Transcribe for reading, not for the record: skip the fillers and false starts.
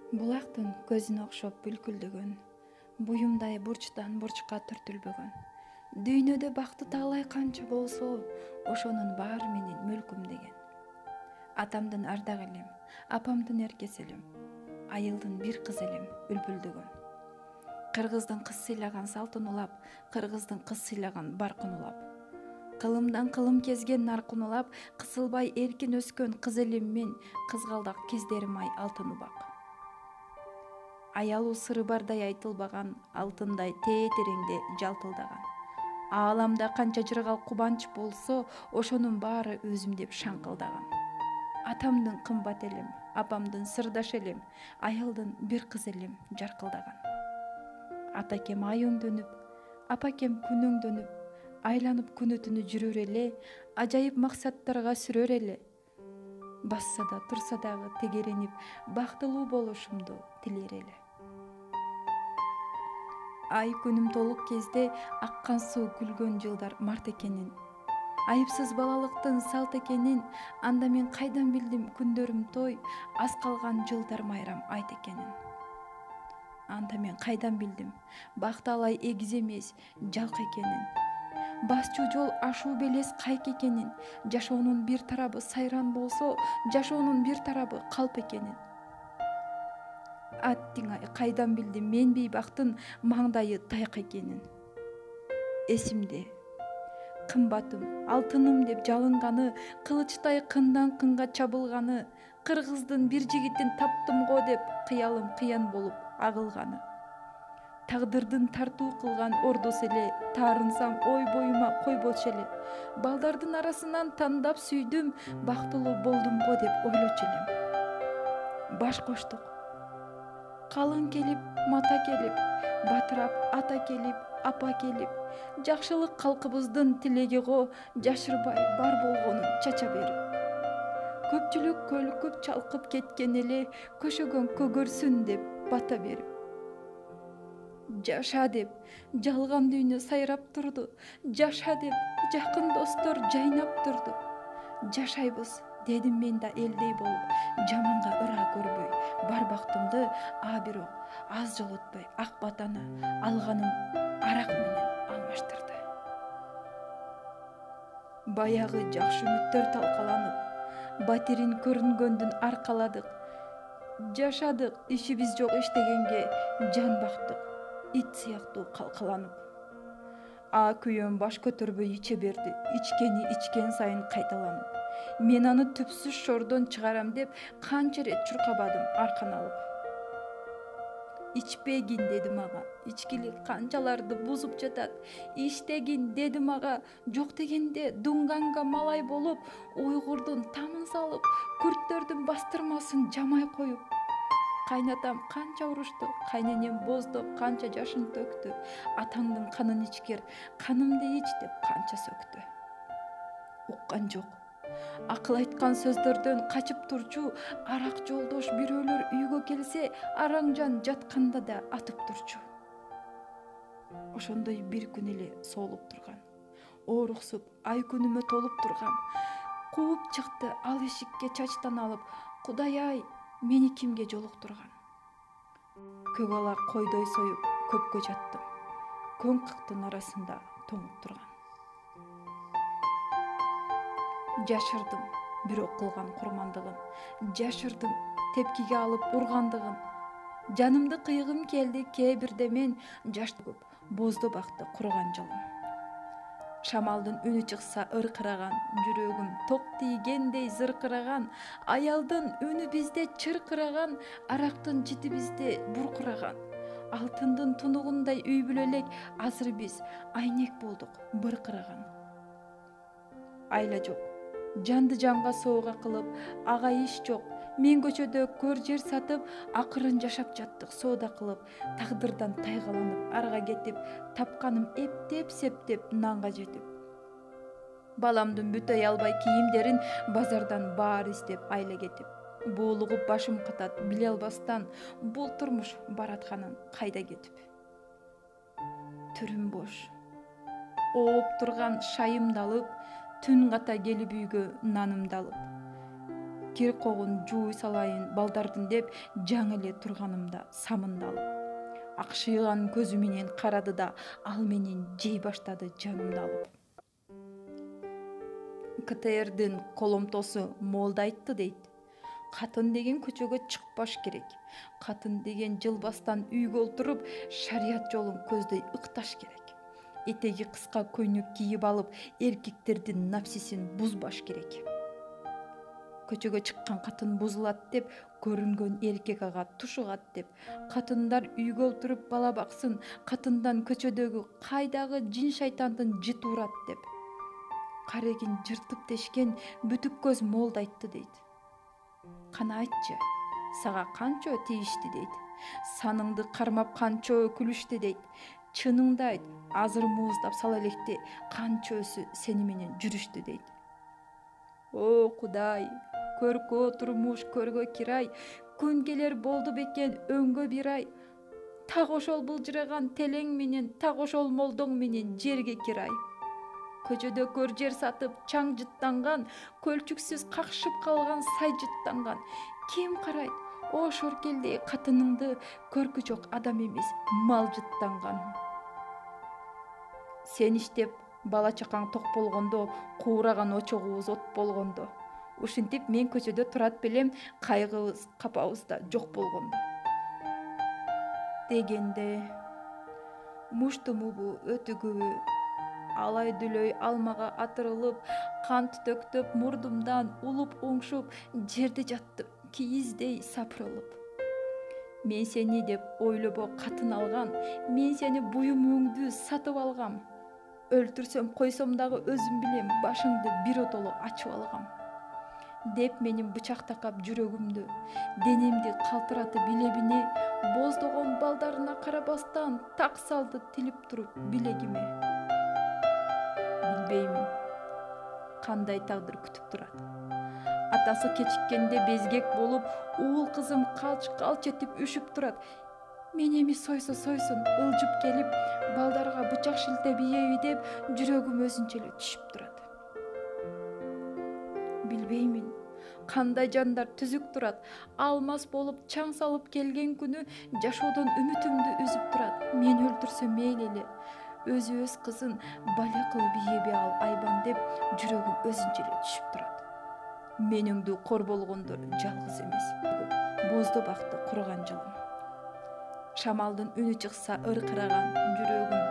Булактын көзүнө окшоп бүлкүлдөгөн, буюмдай бурчтан бурчка түртүлбөгөн. Дүйнөдө бакты таалай канча болсо, ошонун баары менен мүлкүм деген. Атамдын ардак элем, апамдын эркеси элем, айылдын бир кызы элем үлбүлдөгөн. Кыргыздын кыз сыйлаган салтын улап, кыргыздын кыз сыйлаган баркын улап. Кылымдан кылым кезген наркын улап, кысылбай эркин өскөн кыз элем мен, кызгалдак кездерим ай алтын убак. Аялуу сыры бардай айтылбаган, алтындай тээ-тереңде жалтылдаган. Ааламда канча жыргал кубанч болсо, ошонун баары өзүм деп шаңкылдаган. Атамдын кымбат элем, апамдын сырдаш элем, аялдын бир кыз элем жаркылдаган. Атакем ай өңдөнүп, апакем күн өңдөнүп, айланып күнү түнү жүрөр эле, ажайып максаттарга сүрөр эле. Басса да турса дагы тегеренип, бактылуу болушумду тилер эле. Ай күнүм толук кезде аккан суу күлгөн жылдар март экенин, айыпсыз балалыктын салт экенин, анда мен кайдан билдим күндөрүм той, аз калган жылдар майрам айт экенин. Анда мен кайдан билдим бакты алай эгиз эмес, жалк экенин. Басчу жол ашуу белес кайк экенин, жашоонун бир тарабы сайран болсо, жашоонун бир тарабы калп экенин. Аттиңай кайдан билдим мен бейбактын маңдайы тайк экенин. Эсимде кымбатым, алтыным деп жалынганы, кылычтай кындан кынга чабылганы, кыргыздын бир жигитин таптым го деп кыялым кыян болуп агылганы. Тагдырдын тартуу кылган ордусу эле, таарынсам ой боюма койбочу эле. Балдардын арасынан тандап сүйдүм, бактылуу болдум го деп ойлочу элем. Баш коштук. Калың келип, мата келип, батырап ата келип, апа келип, жакшылык калкыбыздын тилеги го, жашырбай бар болгонун чача берип. Көпчүлүк көлүкүп чалкып кеткен эле, көшөгөн көгөрсүн деп бата берип. Жаша деп жалган дүйнө сайрап турду, жаша деп жакын достор жайнап турду. Жашайбыз дедим мен да элдей болуп, жаманга ыра көрбөй, бар бактымды бирок аз жол өтпөй ак батаны алганым арак менен алмаштырды. Баягы жакшы үмүттөр талкаланып, батирин көрүнгөндүн аркаладык. Жашадык, ишибиз жок иштегенге жан бактык, ит сыяктуу калкаланып. Күйөөм баш көтөрбөй иче берди, ичкени ичкен сайын кайталанып. Мен аны түпсүз шордон чыгарам деп канча ирет чуркабадым аркан алып. Ичпегин деди мага, ичкилик канчаларды бузуп жатат. Иштегин деди мага, жок дегенде дунганга малай болуп, уйгурдун тамын салып, күрттөрдүн бастырмасын жамай коюп. Кайнатам канча урушту, кайненем боздоп канча жашын төктү. Атаңдын канын ичкер, канымды ич деп канча сөктү. Уккан жок. Акыл айткан сөздөрдөн качып турчу, арак жолдош бирөөлөр үйгө келсе, араң жан жатканда да атып турчу. Ошондой бир күн эле соолуп турган, ооруксуп, ай күнүмө толуп турган. Кууп чыкты ал эшикке чачтан алып, Кудай-ай, мени кимге жолуктурган. Көк ала койдой союп көпкө жаттым, көң кыктын арасында тоңуп турган. Жашырдым бирок кылган курмандыгын, жашырдым тепкиге алып ургандыгын. Жанымды кыйгым келди кээ бирде мен, жаш төгүп бозду бакты курган жолум. Шамалдын үнү чыкса ыркыраган, жүрөгүм ток тийгендей зыркыраган, аялдын үнү бизде чыркыраган, арактын жити бизде буркураган. Алтындын тунугундай үй бүлө элек, азыр биз айнек болдук быркыраган. Айла жок, жанды жанга сууга кылып, ага иш жок. Мен көчөдө көр жер сатып, акырын жашап жаттык соода кылып, тагдырдан тайгаланып, арга кетип, тапканым эптеп, септеп, нанга жетип. Баламдын бүтөй албай кийимдерин базардан баар издеп айла кетип. Буулугуп башым катат, биле албастан, бул турмуш баратканын кайда кетип. Түрүм бош, ооп турган шайымды алып, түн ката келип үйгө нанымды алып. кир когун жууй салайын балдардын деп жаңы эле турганымда самындалып акшыйган көзү менен карады да ал менен жей баштады жанымды алып. КТРдин коломтосу молда айтты дейт. Катын деген көчөгө чыкпаш керек. Катын деген жылбастан үйгө олтуруп шарият жолун көздөй ыкташ керек. Этеги кыска көйнөк кийип алып эркектердин напсисин бузбаш керек. Көчөгө чыккан катын бузулат деп көрүнгөн эркек ага тушугат деп катындар үйгө олтуруп бала баксын, катындан көчөдөгү кайдагы жин шайтандын жыты урат деп карегин жыртып дешкен бүтүк көз молда айтты дейт. Кана айтчы, сага канчо тийишти дейт. Саныңды кармап канчо күлүштү дейт. Чыныңды айт, азыр мууздап сала электе канчөсү сени менен жүрүштү дейт. О Кудай, көркө турмуш көргө кирай, күн келер болду бекен өңгө бир ай. Так ошол былжыраган телең менен, так ошол молдоң менен жерге кирай. Көчөдө көр жер сатып чаң жыттанган, көлчүксүз какшып калган сай жыттанган. Ким карайт? О шоркелдей катыныңды, көркү жок адам эмес, мал жыттанган. Сен иштеп бала чакаң ток болгондо, куураган очогубуз от болгондо. Ушинтип мен көчөдө турат белем, кайгыбыз, капабыз да жок болгондо. Дегенде муштумубу өтүгүбү алай дүлөй алмага атырылып, кан түтөктөп мурдумдан улуп уңшуп, жерде жаттым кийиздей сапырылып. Мен сени деп ойлобо катын алгам, мен сени буюм өңдү сатып алгам. Өлтүрсөм койсом дагы өзүм билем, башыңды биротоло ачып алгам. Деп менин бычак такап жүрөгүмдү, денемди калтыратып билебине, боздогон балдарына карабастан так салды тилип туруп билегиме. Билбеймин кандай тагдыр күтүп турат. Атасы кечиккенде безгек болуп, уул кызым калч этип үшүп турат. Мен эми сойсо сойсун ылжып келип, балдарга бычак шилтеп ийеби деп жүрөгүм өзүнчө эле түшүп турат. Билбеймин кандай жандар түзүк турат. Алмас болуп чаң салып келген күнү жашоодон үмүтүмдү үзүп турат. Мен өлтүрсөм мейли эле, өзү өз кызын бале кылып ийеби ал айбан деп жүрөгүм өзүнчө эле түшүп турат. Мениңдүү кор болгондор жалгыз эмес, бозду бакты курган жылым. Шамалдын үнү чыкса ыркыраган, жүрөгүм